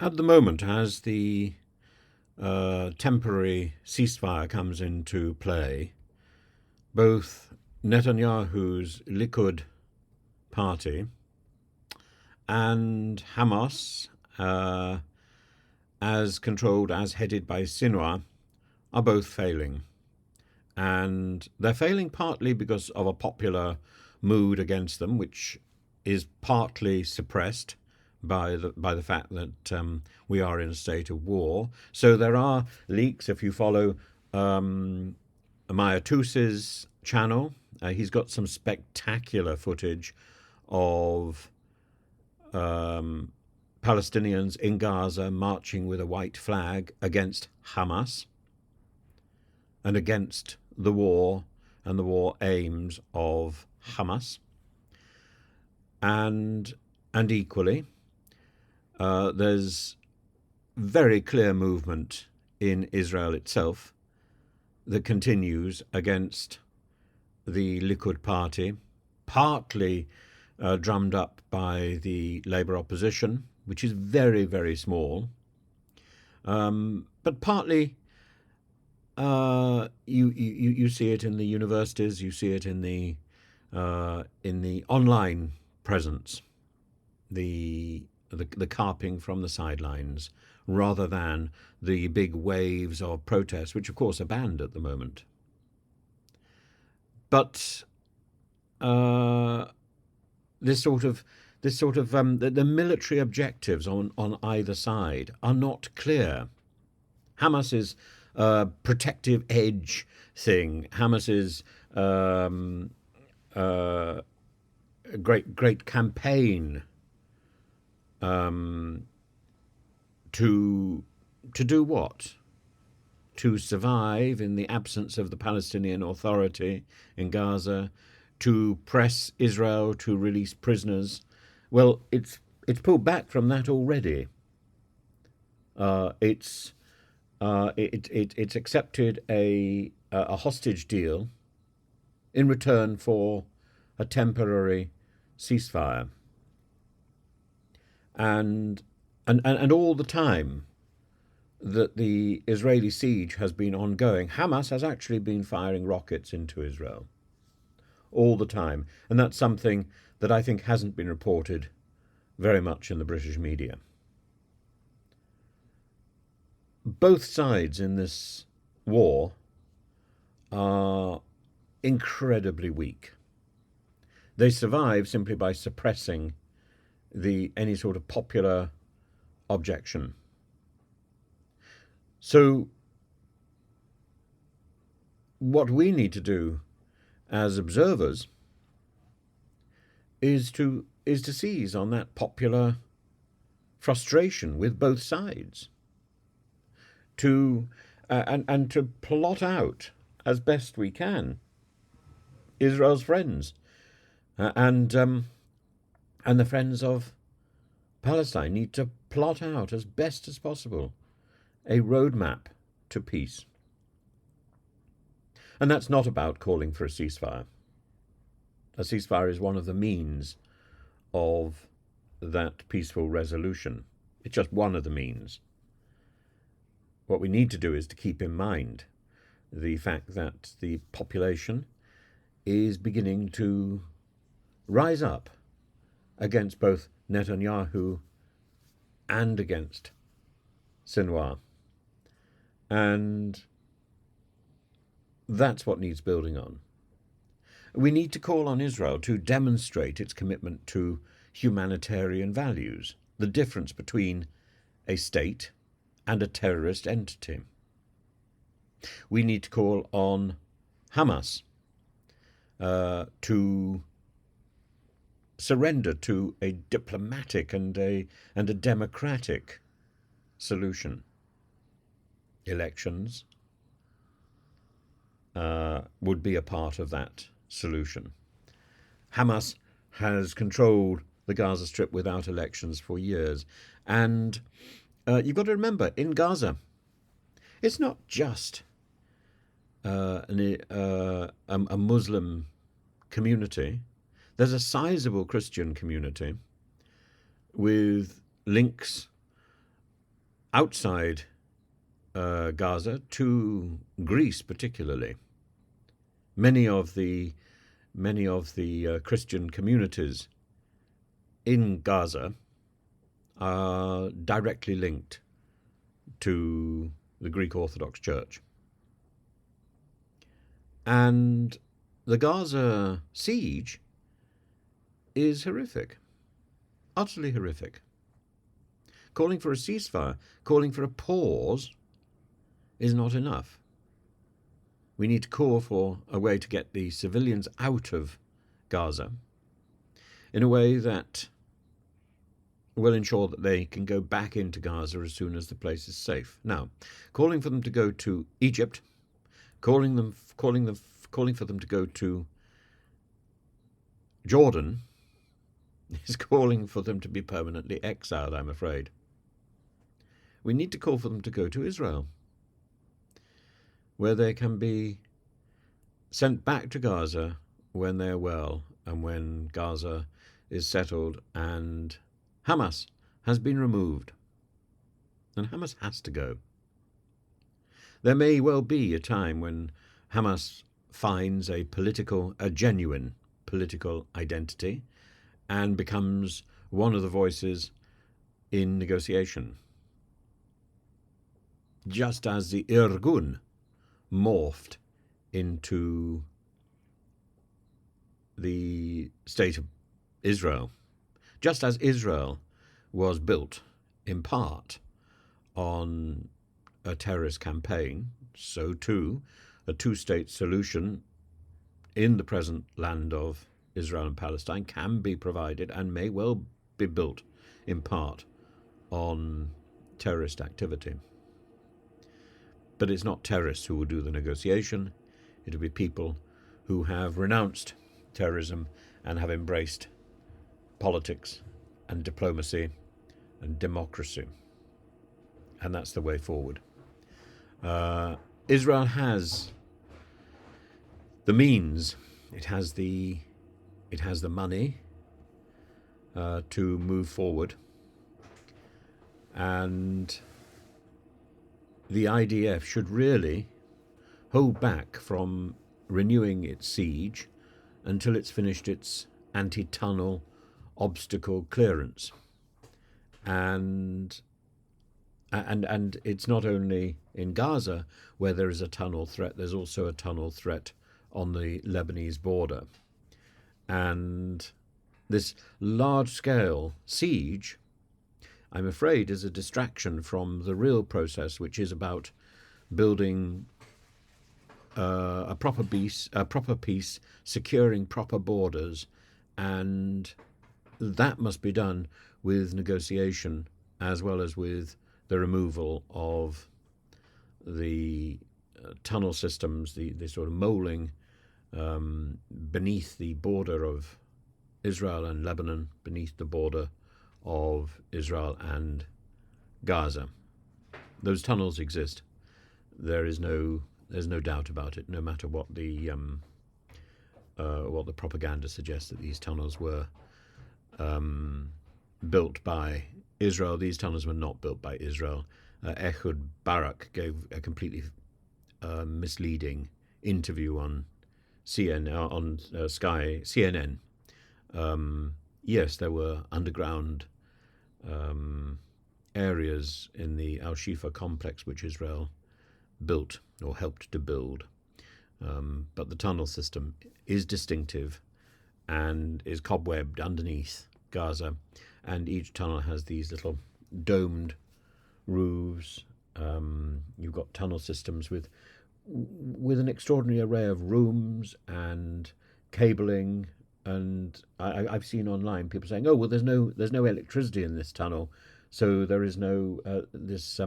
At the moment, as the temporary ceasefire comes into play, both Netanyahu's Likud party and Hamas, uh, as headed by Sinwar, are both failing. And they're failing partly because of a popular mood against them, which is partly suppressed by the fact that we are in a state of war. So there are leaks. If you follow Maya Tus's channel, he's got some spectacular footage of Palestinians in Gaza marching with a white flag against Hamas and against the war and the war aims of Hamas. And equally, there's very clear movement in Israel itself that continues against the Likud party, partly drummed up by the Labour opposition, which is very, very small, but partly you see it in the universities, you see it in the online presence, the carping from the sidelines, rather than the big waves of protests, which of course are banned at the moment. But the military objectives on either side are not clear. Hamas's protective edge thing, Hamas's great campaign to do what? To survive in the absence of the Palestinian Authority in Gaza, to press Israel to release prisoners. Well, it's pulled back from that already. It's accepted a hostage deal in return for a temporary ceasefire, and all the time that the Israeli siege has been ongoing, Hamas has actually been firing rockets into Israel all the time, and that's something that I think hasn't been reported very much in the British media. Both sides in this war are incredibly weak. They survive simply by suppressing any sort of popular objection. So what we need to do as observers is to seize on that popular frustration with both sides, and to plot out as best we can Israel's friends, and the friends of Palestine need to plot out as best as possible a roadmap to peace. And that's not about calling for a ceasefire. A ceasefire is one of the means of that peaceful resolution. It's just one of the means. What we need to do is to keep in mind the fact that the population is beginning to rise up against both Netanyahu and against Sinwar. And that's what needs building on. We need to call on Israel to demonstrate its commitment to humanitarian values, the difference between a state and a terrorist entity. We need to call on Hamas to surrender to a diplomatic and a democratic solution. Elections would be a part of that solution. Hamas has controlled the Gaza Strip without elections for years. And you've got to remember, in Gaza, it's not just a Muslim community. There's a sizable Christian community with links outside Gaza to Greece, particularly. Many of the Christian communities in Gaza are directly linked to the Greek Orthodox Church. And the Gaza siege is horrific, utterly horrific. Calling for a ceasefire, calling for a pause is not enough. We need to call for a way to get the civilians out of Gaza in a way that will ensure that they can go back into Gaza as soon as the place is safe. Now, calling for them to go to Egypt, calling for them to go to Jordan is calling for them to be permanently exiled, I'm afraid. We need to call for them to go to Israel, where they can be sent back to Gaza when they're well and when Gaza is settled and Hamas has been removed. And Hamas has to go. There may well be a time when Hamas finds a genuine political identity and becomes one of the voices in negotiation. Just as the Irgun morphed into the state of Israel, just as Israel was built in part on a terrorist campaign, so too a two-state solution in the present land of Israel and Palestine can be provided and may well be built in part on terrorist activity. But it's not terrorists who will do the negotiation. It will be people who have renounced terrorism and have embraced politics and diplomacy and democracy. And that's the way forward. Israel has the means, it has the money to move forward, and the IDF should really hold back from renewing its siege until it's finished its anti-tunnel obstacle clearance. And it's not only in Gaza where there is a tunnel threat, there's also a tunnel threat on the Lebanese border. And this large-scale siege, I'm afraid, is a distraction from the real process, which is about building a proper peace, securing proper borders, and that must be done with negotiation as well as with the removal of the tunnel systems, the sort of moling beneath the border of Israel and Lebanon, beneath the border of Israel and Gaza. Those tunnels exist. There's no doubt about it. No matter what the propaganda suggests, that these tunnels were built by Israel. These tunnels were not built by Israel. Ehud Barak gave a completely misleading interview on CNN. Yes, there were underground areas in the Al-Shifa complex which Israel built or helped to build. But the tunnel system is distinctive and is cobwebbed underneath Gaza, and each tunnel has these little domed roofs. You've got tunnel systems with an extraordinary array of rooms and cabling. And I've seen online people saying, "Oh, well, there's no electricity in this tunnel, so there is no this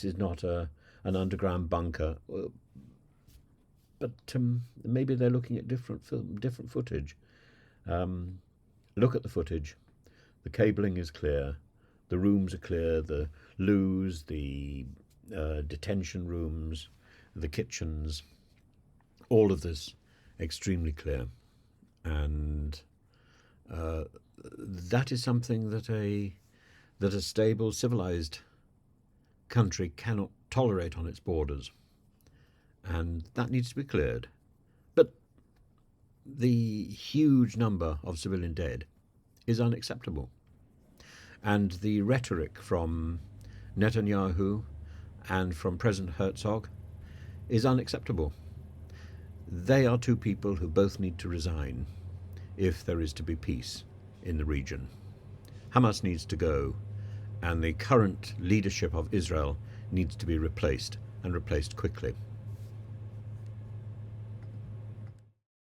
is not an underground bunker." But maybe they're looking at different footage. Look at the footage. The cabling is clear. The rooms are clear. The loos, the detention rooms, the kitchens, all of this extremely clear. And that is something that a stable, civilized country cannot tolerate on its borders, and that needs to be cleared. But the huge number of civilian dead is unacceptable, and the rhetoric from Netanyahu and from President Herzog is unacceptable. They are two people who both need to resign if there is to be peace in the region. Hamas needs to go, and the current leadership of Israel needs to be replaced, and replaced quickly.